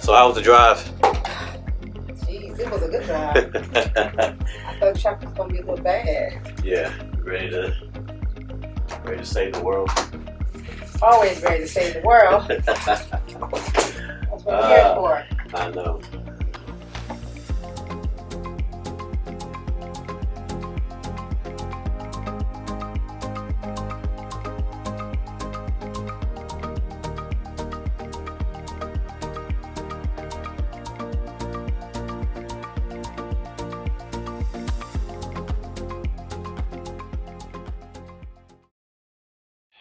So how was the drive? Jeez, it was a good drive. I thought traffic was gonna be a little bad. Yeah, ready to save the world. Always ready to save the world. That's what we're here for. I know.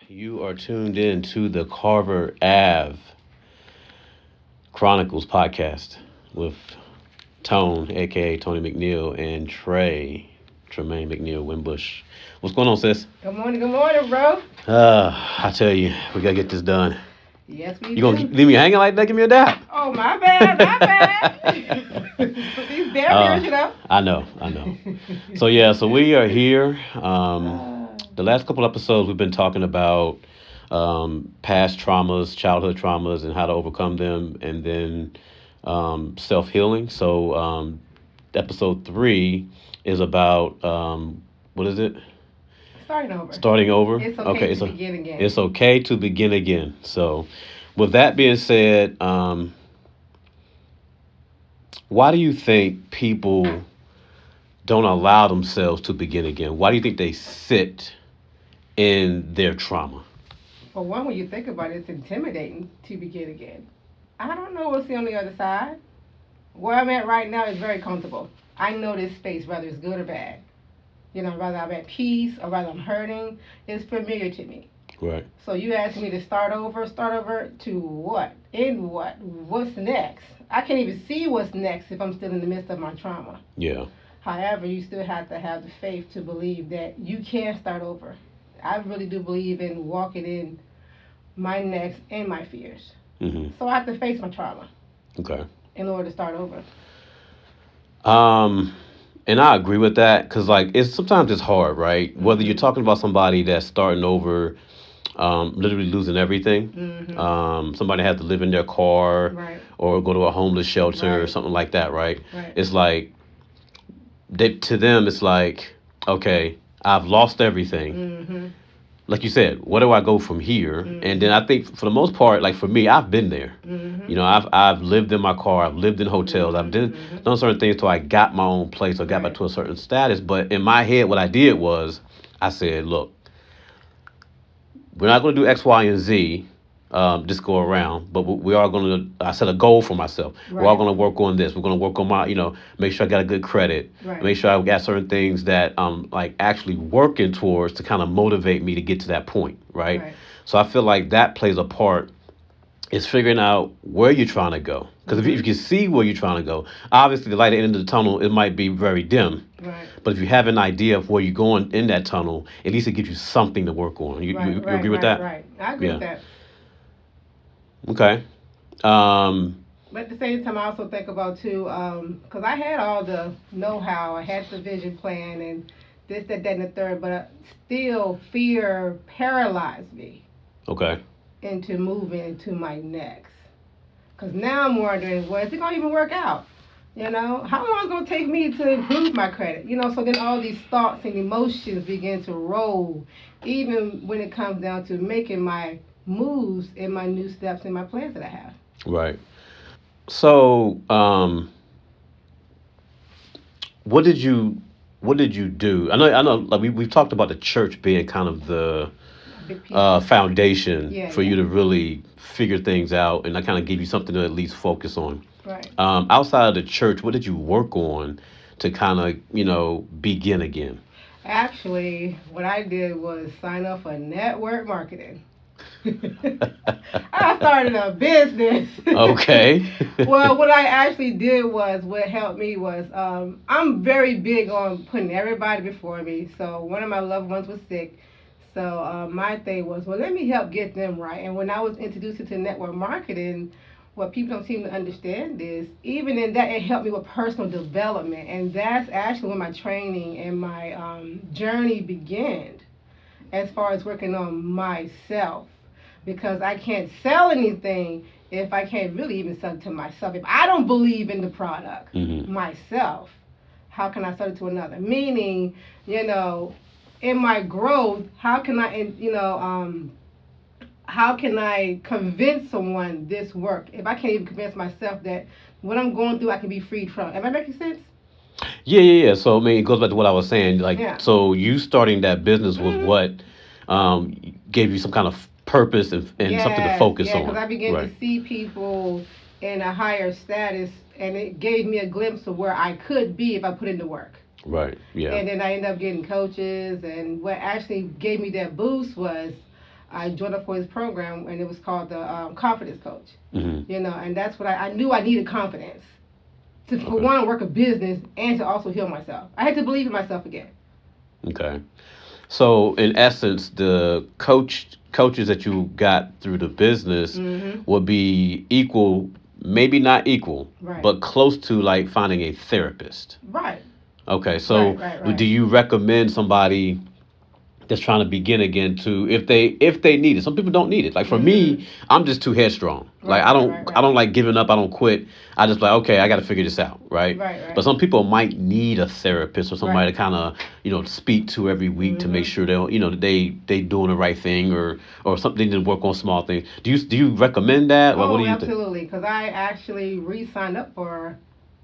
You are tuned in to the Carver Ave Chronicles podcast with Tone, aka Tony McNeil, and Trae, Tremaine McNeil Wimbush. What's going on, sis? Good morning, bro. I tell you, we gotta get this done. Yes, we You do. gonna leave me hanging like that? Give me a dap. Oh, my bad. These barriers, you know. I know. So we are here. The last couple episodes we've been talking about past traumas, childhood traumas, and how to overcome them, and then self-healing. So episode 3 is about what is it? Starting over. It's okay to begin again. It's okay to begin again. So with that being said, why do you think people don't allow themselves to begin again? Why do you think they sit in their trauma? For one, when you think about it, it's intimidating to begin again. I don't know what's on the other side. Where I'm at right now is very comfortable. I know this space, whether it's good or bad. You know, whether I'm at peace or whether I'm hurting, it's familiar to me. Right. So you asked me to start over to what? In what? What's next? I can't even see what's next if I'm still in the midst of my trauma. Yeah. However, you still have to have the faith to believe that you can start over. I really do believe in walking in my next and my fears. Mm-hmm. So I have to face my trauma. Okay. In order to start over. And I agree with that because, like, sometimes it's hard, right? Mm-hmm. Whether you're talking about somebody that's starting over, literally losing everything. Mm-hmm. Somebody has to live in their car, right, or go to a homeless shelter, right, or something like that, right? Right. It's like, to them, it's like, okay, I've lost everything. Mm-hmm. Like you said, where do I go from here? Mm-hmm. And then I think for the most part, like for me, I've been there. Mm-hmm. You know, I've lived in my car, I've lived in hotels, mm-hmm. I've done certain things till I got my own place or got back to a certain status. But in my head, what I did was I said, look, we're not going to do X, Y, and Z, just go around, but we are going to, I set a goal for myself. Right. We're all going to work on this. We're going to work on my, make sure I got a good credit. Right. Make sure I got certain things that I'm like actually working towards to kind of motivate me to get to that point. Right. So I feel like that plays a part. Is figuring out where you're trying to go. Because if you can see where you're trying to go, obviously the light at the end of the tunnel, it might be very dim. Right. But if you have an idea of where you're going in that tunnel, at least it gives you something to work on. You agree with that? Right. I agree with that. Okay. But at the same time, I also think about, too, because I had all the know-how, I had the vision plan, and this, that, and the third, but still fear paralyzed me. Okay. Into moving into my next. Because now I'm wondering, well, is it going to even work out? You know, how long is it going to take me to improve my credit? You know, so then all these thoughts and emotions begin to roll, even when it comes down to making my moves and my new steps and my plans that I have. Right. So, what did you do? I know. Like we've talked about the church being kind of the foundation for you to really figure things out, and I kind of give you something to at least focus on. Right. Outside of the church, what did you work on to kind of, begin again? Actually, what I did was sign up for network marketing. I started a business. Okay. Well, what I actually did was, what helped me was, I'm very big on putting everybody before me. So one of my loved ones was sick. So my thing was, well, let me help get them right. And when I was introduced to network marketing, what people don't seem to understand is, even in that, it helped me with personal development. And that's actually when my training and my journey began, as far as working on myself. because I can't sell anything if I can't really even sell it to myself. If I don't believe in the product myself, how can I sell it to another? Meaning, in my growth, how can how can I convince someone this work if I can't even convince myself that what I'm going through I can be freed from? Am I making sense? Yeah. So I mean, it goes back to what I was saying. Like, Yeah. so you starting that business was Mhm. what gave you some kind of purpose and something to Yes, focus yeah, because on, I began to right? see people in a higher status, and it gave me a glimpse of where I could be if I put in the work. Right. Yeah. And then I ended up getting coaches, and what actually gave me that boost was I joined up for his program, and it was called the Confidence Coach. Hmm. And that's what I knew I needed confidence to, for Okay. one, work a business and to also heal myself. I had to believe in myself again. Okay. So in essence, the coaches that you got through the business Mm-hmm. would be equal, maybe not equal, Right. but close to like finding a therapist. Right. Okay. Right. So Right. do Right. you recommend somebody that's trying to begin again to if they need it? Some people don't need it. Like for Mm-hmm. me, I'm just too headstrong. Like Right. Right. Right. I Right. don't like giving up. I don't quit. I just like, okay, I got to figure this out, right? Right. But Right. some people might need a therapist or Right. somebody to kind of speak to every week to make Mm-hmm. sure they doing the right thing, or something to work on small things. Do you recommend that? Like, what do Oh, you think? absolutely. Because I actually re-signed up for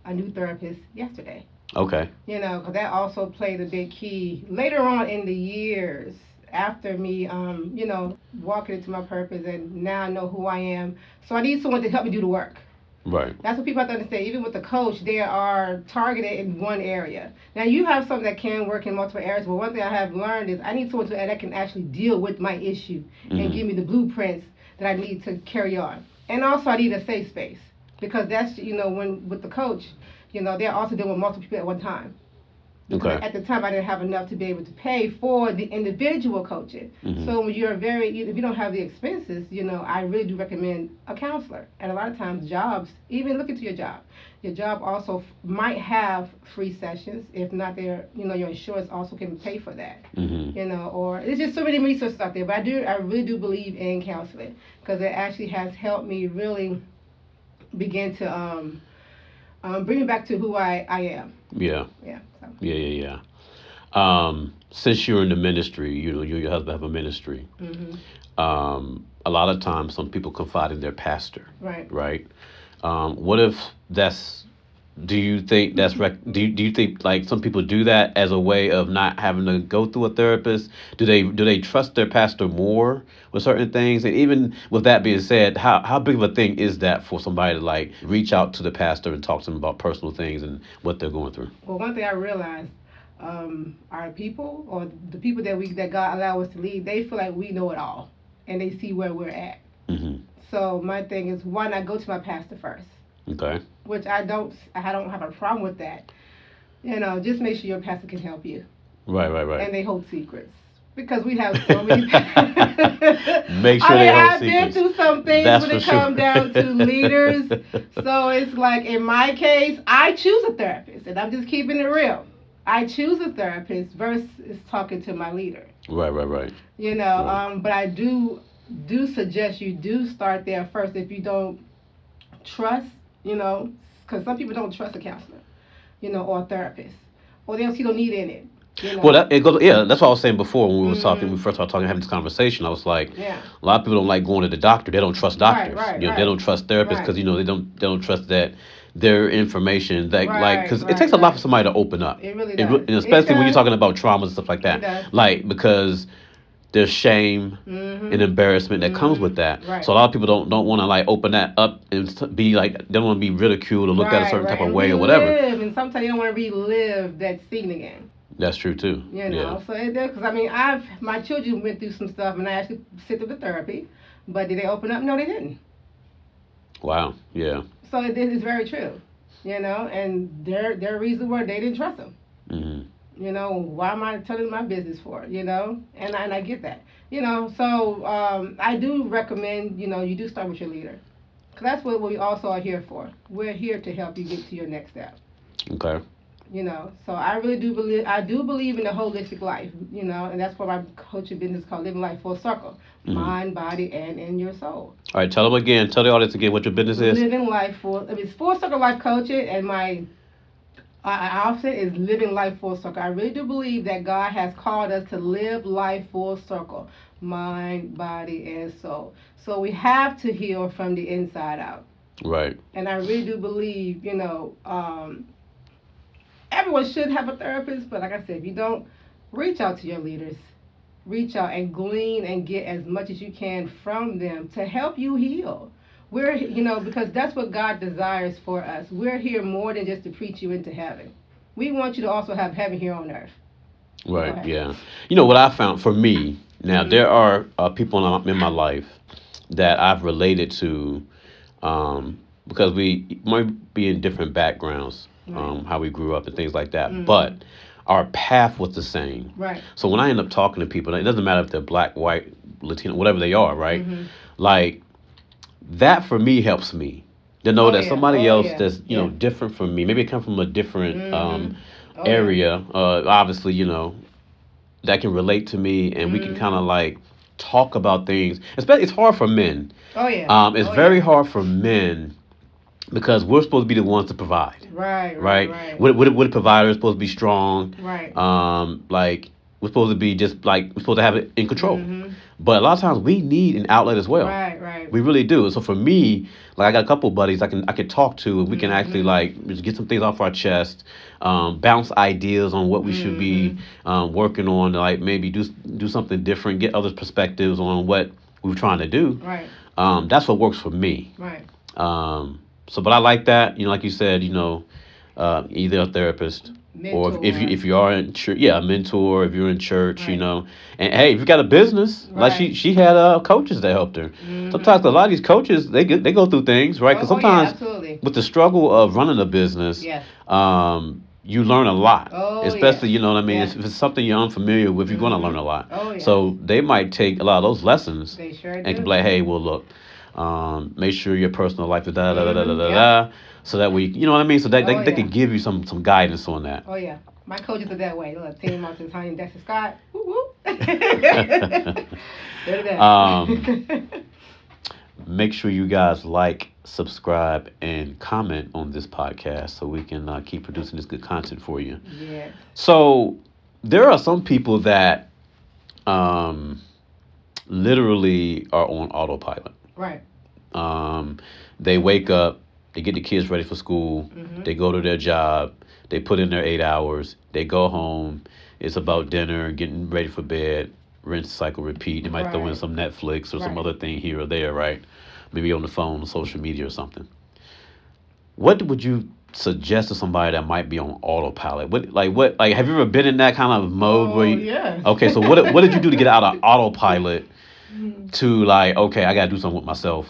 a new therapist yesterday. Okay. Because that also played a big key later on in the years after me, walking into my purpose, and now I know who I am. So I need someone to help me do the work. Right. That's what people have to understand. Even with the coach, they are targeted in one area. Now you have something that can work in multiple areas, but one thing I have learned is I need someone that can actually deal with my issue and Hmm. give me the blueprints that I need to carry on. And also I need a safe space because that's when with the coach, they're also dealing with multiple people at one time because Okay. at the time I didn't have enough to be able to pay for the individual coaching. Hmm. So when if you don't have the expenses, I really do recommend a counselor. And a lot of times jobs, even look into your job. Your job also might have free sessions. If not, your insurance also can pay for that. Hmm. Or it's just so many resources out there. But I really do believe in counseling because it actually has helped me really begin to bring me back to who I am. Yeah. Yeah. So. Yeah. Since you're in the ministry, you and your husband have a ministry. Hmm. A lot of times, some people confide in their pastor, Right. right? What if that's? Do you think that's do you think like some people do that as a way of not having to go through a therapist? Do they trust their pastor more with certain things? And even with that being said, how big of a thing is that for somebody to like reach out to the pastor and talk to them about personal things and what they're going through? Well, one thing I realized, our people or the people that God allow us to lead, they feel like we know it all, and they see where we're at. Hmm. So my thing is, why not go to my pastor first? Okay. Which I don't. I don't have a problem with that. Just make sure your pastor can help you, Right. and they hold secrets. Because we have so many. Make I sure mean, they hold I've been secrets. through some things That's when for it sure. comes down to leaders. So it's like in my case, I choose a therapist, and I'm just keeping it real. I choose a therapist versus talking to my leader. Right. Right. But I do suggest you do start there first if you don't trust, because some people don't trust a counselor, or a therapist, or they don't see no need in it, you Well, know. it goes. Yeah, that's what I was saying before when we was talking. When Mhm. we first started talking, having this conversation. I was like, Yeah. a lot of people don't like going to the doctor. They don't trust Right. doctors. Right. They don't Right. trust therapists Right. because they don't trust that their information that like Right. because it takes Right. a lot for Right. somebody to open up. It really does. And It especially when you're does. talking about traumas and stuff like It that. does. Like because there's shame and Mhm. embarrassment that comes with Mhm. that. Right. So a lot of people don't want to like open that up and be like they don't want to be ridiculed or looked at a Right. certain type Right. of And way or whatever. relive, and sometimes you don't want to relive that scene again. That's true too. Yeah. So because I mean, my children went through some stuff, and I actually sit through the therapy, but did they open up? No, they didn't. Wow. Yeah. So this is very true, and their reason were they didn't trust them. Hmm. Why am I telling my business for? And I get that. So I do recommend you do start with your leader, because that's what we also are here for. We're here to help you get to your next step. Okay. So I really do believe, in the holistic life, and that's what my coaching business is called, living life full circle, Mm-hmm. mind, body, and in your soul. All right, tell them again. Tell the audience again what your business is. Living life full. I mean, it's full circle life coaching, and my outfit is living life full circle. I really do believe that God has called us to live life full circle, mind, body, and soul. So we have to heal from the inside out. Right. And I really do believe, everyone should have a therapist, but like I said, if you don't, reach out to your leaders. Reach out and glean and get as much as you can from them to help you heal. Because that's what God desires for us. We're here more than just to preach you into heaven. We want you to also have heaven here on earth. Right. Yeah. What I found for me now, there are people in my life that I've related to, because we might be in different backgrounds, how we grew up and things like that, but our path was the same. Right. So when I end up talking to people, it doesn't matter if they're black, white, Latino, whatever they are, right? Like, that for me helps me to know that somebody else that's different from me, maybe it come from a different area, obviously, that can relate to me, and we can kind of like talk about things. Especially, it's hard for men. It's very hard for men because we're supposed to be the ones to provide. Right. We're the provider, supposed to be strong. Right. Like, we're supposed to be just like, we're supposed to have it in control. But a lot of times we need an outlet as well. Right. We really do. So for me, like, I got a couple of buddies I can talk to, and we can actually like just get some things off our chest, bounce ideas on what we should be working on, like maybe do something different, get others' perspectives on what we're trying to do. Right. That's what works for me. Right. So, but I like that. Like you said, either a therapist. Mentor. Or if you are in church, a mentor. If you're in church, Right. and hey, if you got a business, like she had coaches that helped her. Sometimes a lot of these coaches they go through things, right? Because sometimes with the struggle of running a business, Yes. You learn a lot. Especially, yes. you know what I mean. Yes. If it's something you're unfamiliar with, you're going to learn a lot. Yes. So they might take a lot of those lessons They sure and do. can be like, hey, well, look, make sure your personal life is da da da da da da. So that we, you know what I mean? So that they can give you some guidance on that. Oh, yeah. My coaches are that way. Look, Team Martin, Tony, Dexter Scott. Woo woo. They're that. Make sure you guys like, subscribe, and comment on this podcast so we can keep producing this good content for you. Yeah. So there are some people that literally are on autopilot. Right. They wake up, they get the kids ready for school, they go to their job, they put in their 8 hours, they go home, it's about dinner, getting ready for bed, rinse, cycle, repeat. They might throw in some Netflix or some other thing here or there, right? Maybe on the phone, social media or something. What would you suggest to somebody that might be on autopilot? What have you ever been in that kind of mode where you, yes. Okay, so what did you do to get out of autopilot to like, okay, I gotta do something with myself,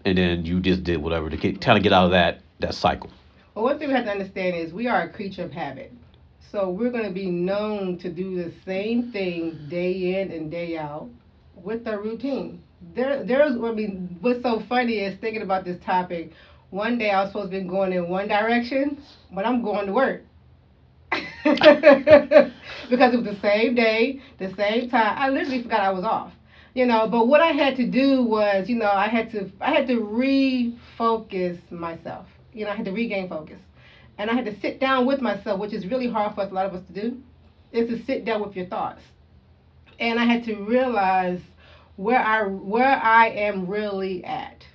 and then you just did whatever to kind of get out of that cycle? Well, one thing we have to understand is we are a creature of habit. So we're going to be known to do the same thing day in and day out with our routine. What's so funny is thinking about this topic. One day I was supposed to be going in one direction, but I'm going to work. Because it was the same day, the same time. I literally forgot I was off. But what I had to do was, I had to refocus myself. I had to regain focus. And I had to sit down with myself, which is really hard for a lot of us to do, is to sit down with your thoughts. And I had to realize where I am really at.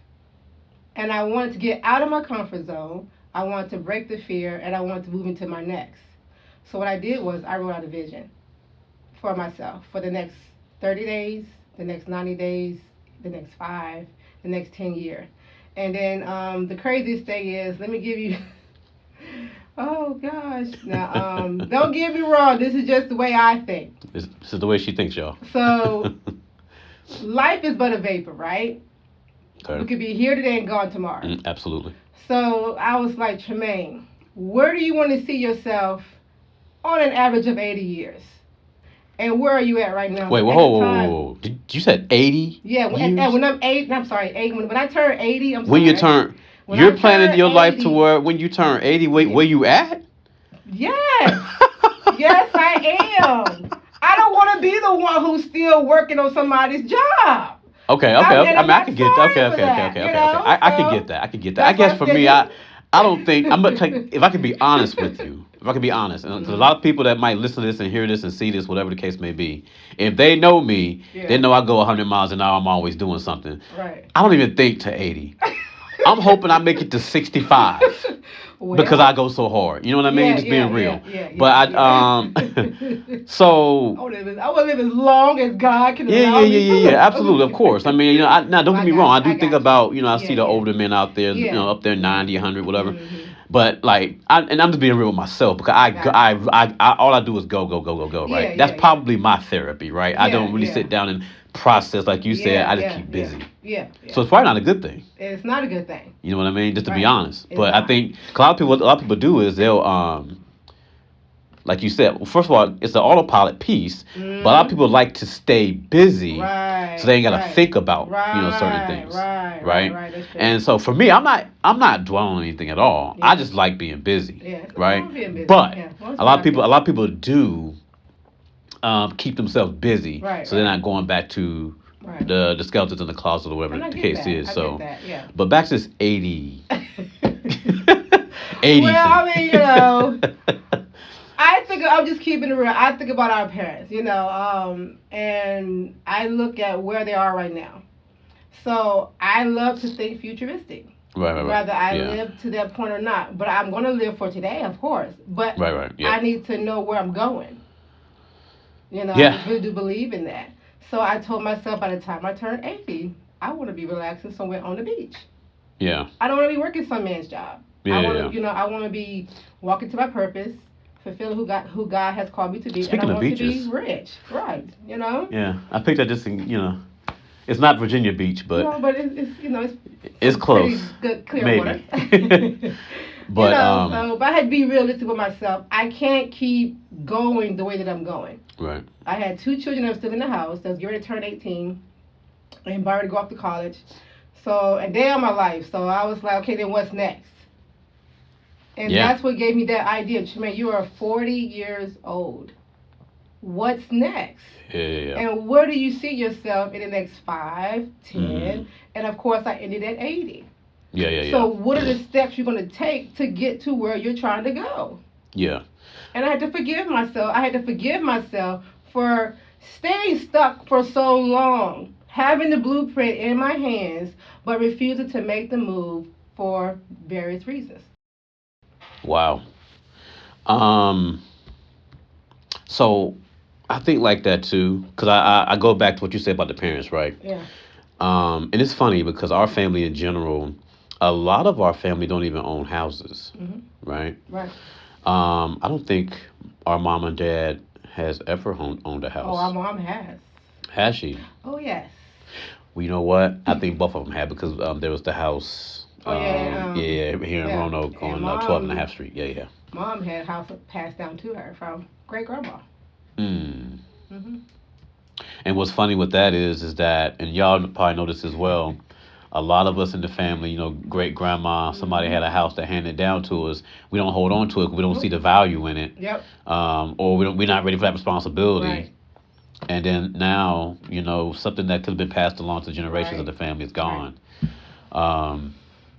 And I wanted to get out of my comfort zone. I wanted to break the fear, and I wanted to move into my next. So what I did was I wrote out a vision for myself for the next 30 days, the next 90 days, the next 5, the next 10 years. And then the craziest thing is, let me give you, oh gosh. Now, don't get me wrong, this is just the way I think. This is the way she thinks, y'all. So, life is but a vapor, right? Okay. We could be here today and gone tomorrow. Absolutely. So, I was like, Tremaine, where do you want to see yourself on an average of 80 years? And where are you at right now? Wait, whoa. Did you said 80? Yeah, when I'm 8, I'm sorry, 8. When I turn 80, you're planning your life to where when you turn 80, where you at? Yes. Yes, I am. I don't want to be the one who's still working on somebody's job. Okay, okay, okay. And I I'm mean, I not could get that. Okay, sorry for okay, okay, that, okay, okay, okay. I could get So that. I could get that. I that's guess why I for said me, you. I don't think I'm gonna take. If I can be honest with you, if I can be honest, and 'cause a Mhm. lot of people that might listen to this and hear this and see this, whatever the case may be, if they know me, they Yeah. know I go 100 miles an hour. I'm always doing something. Right. I don't even think to 80. I'm hoping I make it to 65 because I Well. go so hard. You know what I mean? Yeah. Just Yeah. being Yeah. real. Yeah. Yeah. But Yeah. so I want to live as long as God can yeah, yeah, allow yeah, me to yeah, yeah. live. Absolutely, of course. I mean, now Oh, don't get I me wrong. got I you. I do think got you. about, I Yeah. see the Yeah. older men out there, Yeah. up there Yeah. 90, 100, whatever. Mhm. But like, and I'm just being real with myself because Got you. all I do is go, go, go, go, go. Yeah. Right. That's Yeah. Yeah. probably my therapy. Right. I Yeah. don't really Yeah. sit down and process like you said. Yeah. I just Yeah. keep Yeah. busy. Yeah. So Yeah. it's probably not a good thing. It's not a good thing. You know what I mean? Just to be Right. honest. It's But I not. think 'cause a lot of people do is they'll like you said, well, first of all, it's the autopilot piece, but a lot of Mhm. people like to stay busy so Right. they ain't got to Right. think about, certain Right. things, Right. Right. right? Right. That's true. And so for me, I'm not dwelling on anything at all. I Yeah. just like being busy, Yeah. It's nothing wrong right? with being busy. But Yeah. Once you're not a busy. lot of people do keep themselves busy, Right. so they're Right. not going back to Right. the skeletons in the closet or whatever And I the get case that. is. I get So, that. Yeah. but back to this 80, 80 Well, thing. I mean, I'm just keeping it real. I think about our parents, and I look at where they are right now. So I love to think futuristic, Right, right, right. whether I Yeah. live to that point or not. But I'm going to live for today, of course. But Right, right. Yep. I need to know where I'm going. I Yeah. just really do believe in that. So I told myself by the time I turn 80, I want to be relaxing somewhere on the beach. Yeah. I don't want to be working some man's job. Yeah, I yeah, want yeah. to, I want to be walking to my purpose, fulfilling who God has called me to be, and I Speaking of want to be beaches, rich, right? yeah, I picked that just it's not Virginia Beach, but No, but it's it's some pretty close, good clear water. maybe. But So but I had to be realistic with myself. I can't keep going the way that I'm going. right, I had two children that were still in the house that was getting ready to turn 18 and about to go off to college. So and they are my life. So I was like, okay, then what's next? And yeah, that's what gave me that idea. Tremaine, you are 40 years old. What's next? yeah, yeah, yeah. And where do you see yourself in the next 5, 10, Mhm. and of course I ended at 80. Yeah, yeah, So yeah, what are the steps you're going to take to get to where you're trying to go? yeah, And I had to forgive myself. I had to forgive myself for staying stuck for so long, having the blueprint in my hands, but refusing to make the move for various reasons. wow. Um, so I think like that too, because I go back to what you said about the parents, right? Yeah. And it's funny because our family in general, a lot of our family don't even own houses, Hmm. right? Right. I don't think our mom and dad has ever owned a Oh, our house. mom has. Has she? Oh, yes. Well, you know what? I think both of them had because there was the house, Oh, yeah. yeah, here in Yeah. Roanoke And on 12 and a half Street. Yeah, yeah. mom had a house passed down to her from great grandma. Mm. Hmm. And what's funny with that is that, and y'all probably know this as well. A lot of us in the family, great grandma, somebody Hmm. had a house that handed down to us. We don't hold on to it 'cause we don't see Nope. the value in it, Yep. or we're not ready for that responsibility. Right. And then now, something that could have been passed along to generations of Right. the family is Right. gone. Um,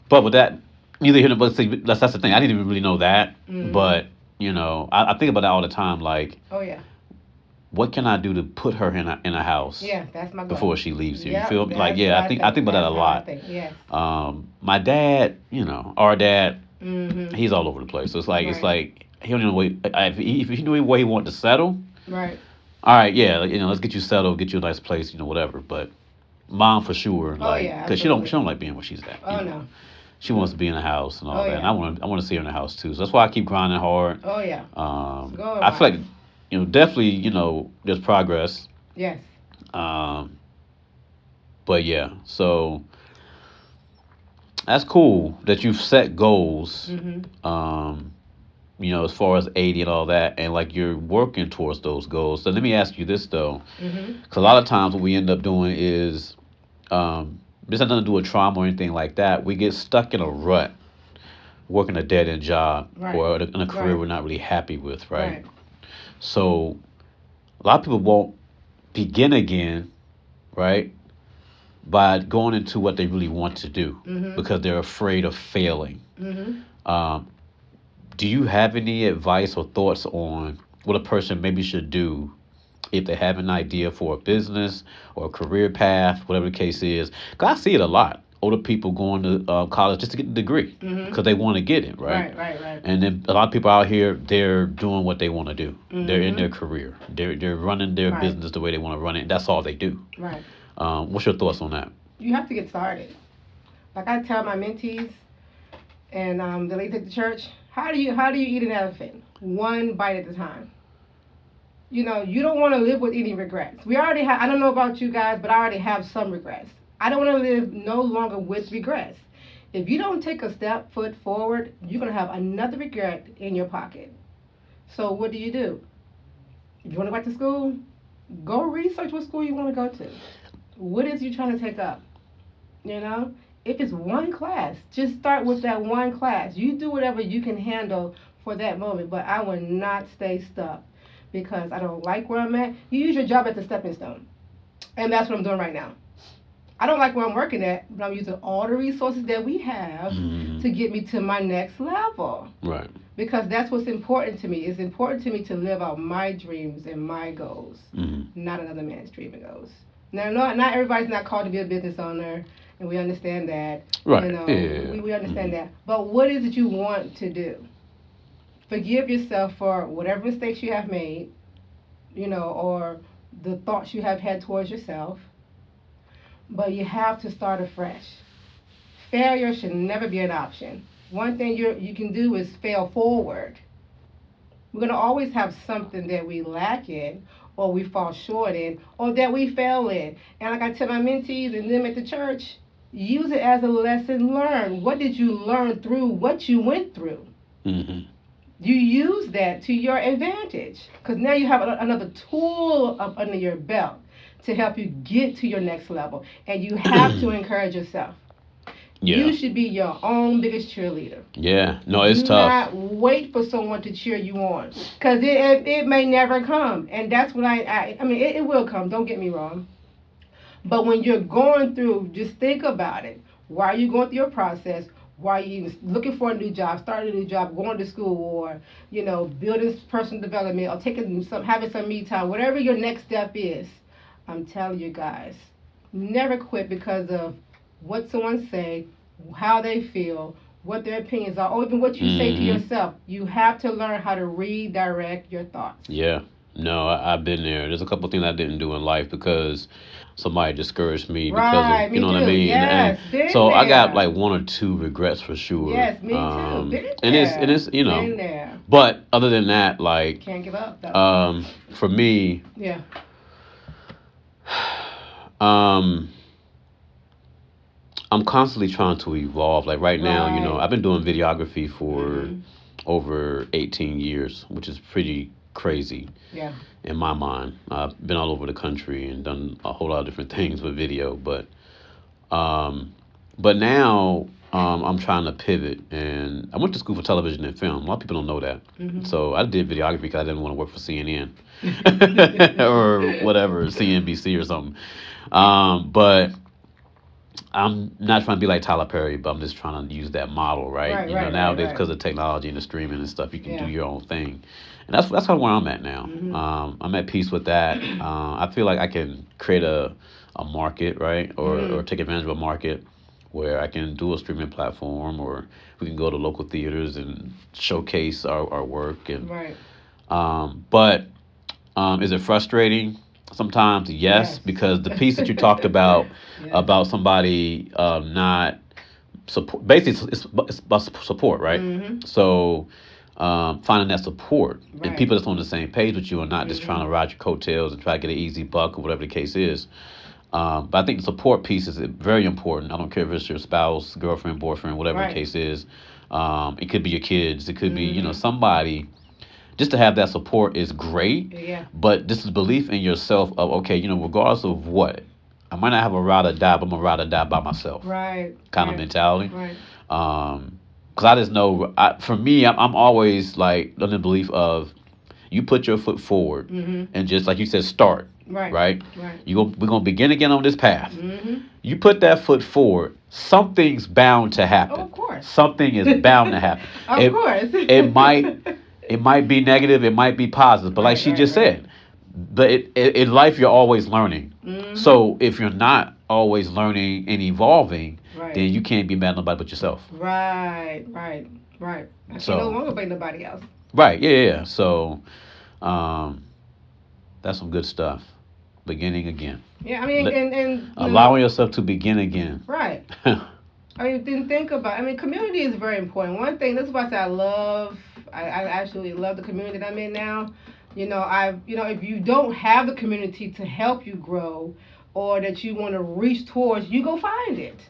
but with that, neither here nor but see, that's the thing. I didn't even really know that, Hmm. but I think about that all the time. Like, Oh, yeah. what can I do to put her in a house Yeah, that's my goal. before she leaves here? You Yep, feel me? Like, that's what yeah, I think about that a That's how I lot. think. Yes. My dad, our dad, Hmm. he's all over the place. So it's Right. like he don't know where, if he knew where he wanted to settle. Right. All right, yeah, like, let's get you settled, get you a nice place, whatever. But mom for sure, Oh, like, yeah, because absolutely. she don't like being where she's at. Oh, no. She wants to be in the house and all Oh, that. And yeah. I want to see her in the house too. So that's why I keep grinding hard. Oh, yeah. Go I feel wife. like, definitely, there's progress. Yes. Um, but yeah, so that's cool that you've set goals. Hmm. As far as 80 and all that, and like you're working towards those goals. So let me ask you this though, Hmm. because a lot of times what we end up doing is, this has nothing to do with trauma or anything like that. We get stuck in a rut, working a dead end job Right. or in a career Right. we're not really happy with, right? Right. So a lot of people won't begin again, right, by going into what they really want to do Mhm. because they're afraid of failing. Mhm. Um, do you have any advice or thoughts on what a person maybe should do if they have an idea for a business or a career path, whatever the case is? 'Cause I see it a lot. Older people going to college just to get the degree Mhm. because they want to get it, right? Right. Right. Right. And then a lot of people out here, they're doing what they want to do. They're in their Mhm. career. They're running their Right. business the way they want to run it. That's all they do. Right. What's your thoughts on that? You have to get started. Like I tell my mentees and the ladies at the church, how do you eat an elephant? One bite at a time. You don't want to live with any regrets. We already have. I don't know about you guys, but I already have some regrets. I don't want to live no longer with regrets. If you don't take a step foot forward, you're gonna have another regret in your pocket. So what do? If you want to go back to school, go research what school you want to go to. What is you trying to take up? You know, if it's one class, just start with that one class. You do whatever you can handle for that moment, but I will not stay stuck because I don't like where I'm at. You use your job as a stepping stone, and that's what I'm doing right now. I don't like where I'm working at, but I'm using all the resources that we have Mm-hmm. to get me to my next level Right. because that's what's important to me. It's important to me to live out my dreams and my goals, Mm-hmm. not another man's dream and goals. Now, not everybody's not called to be a business owner, and we understand that. Right. Yeah. We understand Mm-hmm. that. But what is it you want to do? Forgive yourself for whatever mistakes you have made, or the thoughts you have had towards yourself. But you have to start afresh. Failure should never be an option. One thing you can do is fail forward. We're going to always have something that we lack in, or we fall short in, or that we fail in. And like I tell my mentees and them at the church, use it as a lesson learned. What did you learn through what you went through? Mm-hmm. You use that to your advantage because now you have another tool up under your belt to help you get to your next level. And you have to encourage yourself. Yeah. You should be your own biggest cheerleader. Yeah. No, it's Do tough. not wait for someone to cheer you on because it may never come. And that's what I mean, it will come, don't get me wrong. But when you're going through, just think about it. Why are you going through your process? Why are you looking for a new job, starting a new job, going to school, or building personal development, or having some me time, whatever your next step is? I'm telling you guys, never quit because of what someone say, how they feel, what their opinions are, or even what you say to Mm-hmm. yourself. You have to learn how to redirect your thoughts. Yeah. No, I've been there. There's a couple things I didn't do in life because somebody discouraged me because of, Right, you me know what I too. mean? And Yes, been so I got there. like one or two regrets for sure. Yes, me too. Been And there. it's, Been there. but other than that, like, Can't give up though. for me, Yeah. um, I'm constantly trying to evolve. Like right now, Right. I've been doing videography for Mhm. over 18 years, which is pretty crazy Yeah. in my mind. I've been all over the country and done a whole lot of different things with video, um, but now I'm trying to pivot, and I went to school for television and film. A lot of people don't know that. Mhm. So I did videography because I didn't want to work for CNN or whatever, CNBC or something. But I'm not trying to be like Tyler Perry, but I'm just trying to use that model, right? Right. Right. Right. Nowadays Right. because of technology and the streaming and stuff, you can do Yeah. your own thing, and that's kind of where I'm at now. Mhm. I'm at peace with that. I feel like I can create a market, right, or Mhm. take advantage of a market where I can do a streaming platform, or we can go to local theaters and showcase our work. And Right. but is it frustrating? Sometimes, yes, Yes. because the piece that you talked about Yes. somebody not support. Basically, it's about support, right? Mhm. So finding that support and Right. people that's on the same page with you and not just trying Mhm. to ride your coattails and try to get an easy buck or whatever the case is. But I think the support piece is very important. I don't care if it's your spouse, girlfriend, boyfriend, whatever the Right. case is. It could be your kids. It could be Mhm. somebody. Just to have that support is great, Yeah. but this is belief in yourself of okay, regardless of what, I might not have a ride or die, but I'm a ride or die by myself Right. kind of Right. mentality. Right. Um, because I just know, for me, I'm always like under the belief of you put your foot forward and just like you said, start. Right. Right. Right. We're gonna begin again on this path. Mm-hmm. You put that foot forward, something's bound to happen. Oh, of course. Something is bound to happen. Of course. It might be negative, it might be positive, but like she just said, but in life you're always learning. So if you're not always learning and evolving, then you can't be mad at nobody but yourself. Right. I So can no longer blame nobody else. Right, yeah. So that's some good stuff. Beginning again. Yeah, I mean, and allowing yourself to begin again. Right. I mean, then think about. I mean, community is very important. One thing. This is why I say I absolutely love the community that I'm in now. If you don't have the community to help you grow, or that you want to reach towards, you go find it.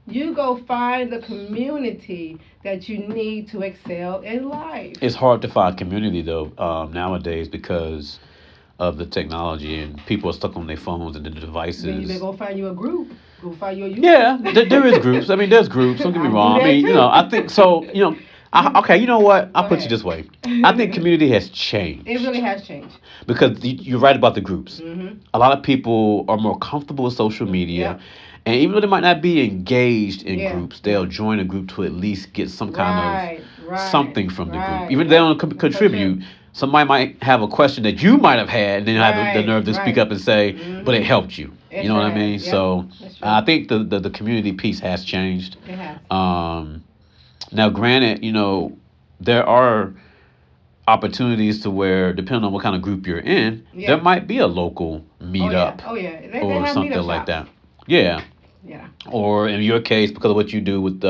You go find the community that you need to excel in life. It's hard to find community though nowadays because of the technology and people are stuck on their phones and the devices. Then you better go find you a group. Go find you a youth. Yeah, there is groups. I mean, there's groups. Don't get me wrong. I mean, I think so. Okay, you know what? I'll put you this way. I think community has changed. It really has changed. Because you're right about the groups. A lot of people are more comfortable with social media. And even though they might not be engaged in groups, they'll join a group to at least get some kind of something from the group. Even if they don't contribute, somebody might have a question that you might have had and then have the nerve to speak up and say, but it helped you. You know what I mean? Yep. So I think the community piece has changed. It has. Now, granted, there are opportunities to where, depending on what kind of group you're in, there might be a local meetup They or have something meetup like shops. that. Yeah. Yeah. Or in your case, because of what you do with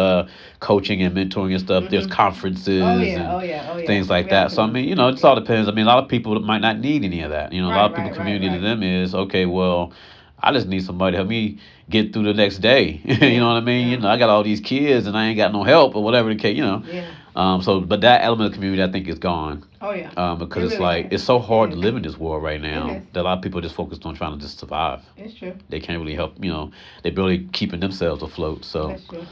coaching and mentoring and stuff, there's conferences and things like that. So, I mean, it just all depends. I mean, a lot of people might not need any of that. A lot of people, community to them is, okay, well, I just need somebody to help me get through the next day. You know what I mean? I got all these kids and I ain't got no help or whatever the case, but that element of community I think is gone. Oh yeah. Because it's really it's so hard to live in this world right now that a lot of people are just focused on trying to just survive. It's true. They can't really help, they're barely keeping themselves afloat. So that's true.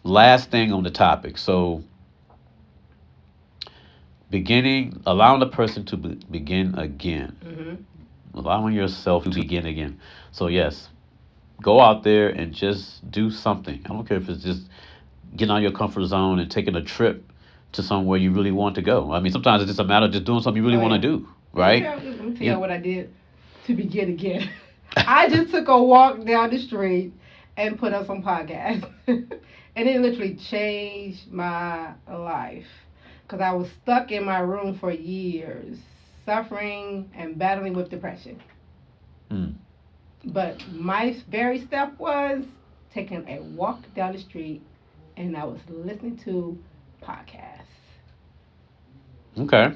Last thing on the topic. So allowing the person to begin again. Allowing yourself to begin again. So yes, go out there and just do something. I don't care if it's just getting out of your comfort zone and taking a trip to somewhere you really want to go. I mean, sometimes it's just a matter of just doing something you really want to do, right? Let me tell you what I did to begin again. I just took a walk down the street and put up some podcasts. And it literally changed my life. Because I was stuck in my room for years, suffering and battling with depression. But my very step was taking a walk down the street and I was listening to podcasts. Okay.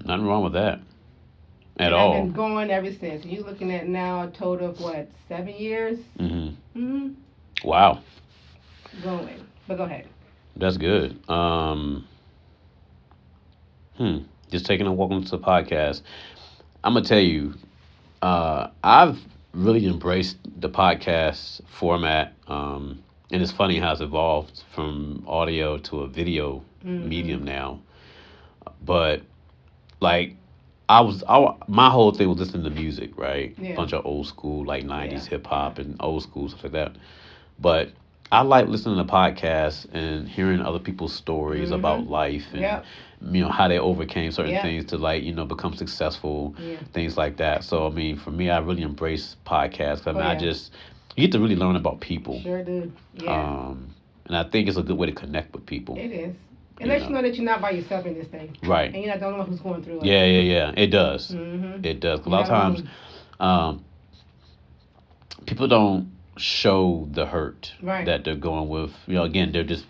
Nothing wrong with that at all. I've been going ever since. You're looking at now a total of 7 years? Wow. Going. But go ahead. That's good. Just taking a walk into the podcast. I'm gonna tell you, I've really embraced the podcast format, and it's funny how it's evolved from audio to a video medium now. But like, my whole thing was listening to music, right? A bunch of old school like '90s hip hop and old school stuff like that. But I like listening to podcasts and hearing other people's stories about life and how they overcame certain things to become successful, things like that. So I mean, for me, I really embrace podcasts. You get to really learn about people. Sure do. Yeah. And I think it's a good way to connect with people. It is. It lets you know that you're not by yourself in this thing. Right. And you're not the only one who's going through it. Yeah. It does. It does. A lot of times, people don't show the hurt that they're going with. Again, they're just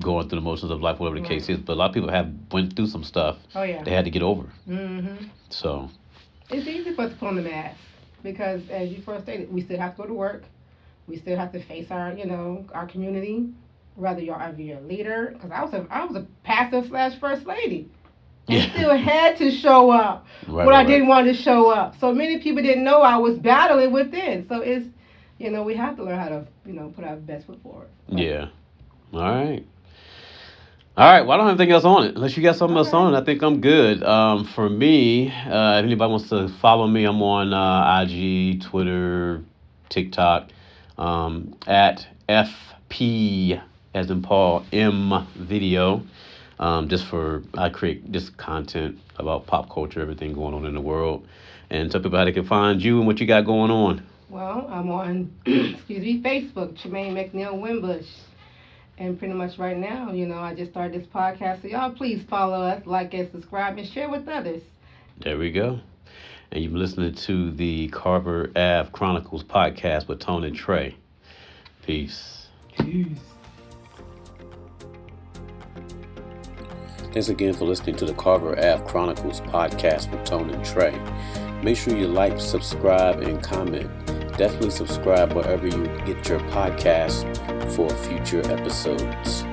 going through the motions of life, whatever the case is. But a lot of people have went through some stuff they had to get over. So it's easy for us to put on the mask because, as you first stated, we still have to go to work. We still have to face our community. Whether you're a leader, because I was a pastor/first lady. I still had to show up when I didn't want to show up. So many people didn't know I was battling within. So it's we have to learn how to put our best foot forward. But All right. All right. Well, I don't have anything else on it. Unless you got something else Okay. on it, I think I'm good. For me, if anybody wants to follow me, I'm on IG, Twitter, TikTok, at FP as in Paul M video. Just for I create just content about pop culture, everything going on in the world, and tell people how they can find you and what you got going on. Well, I'm on, excuse me, Facebook, Tremaine McNeil Wimbush. And pretty much right now, I just started this podcast. So y'all please follow us, like and subscribe, and share with others. There we go. And you've been listening to the Carver Ave Chronicles podcast with Tone and Trae. Peace. Peace. Thanks again for listening to the Carver Ave Chronicles podcast with Tone and Trae. Make sure you like, subscribe, and comment. Definitely subscribe wherever you get your podcast for future episodes.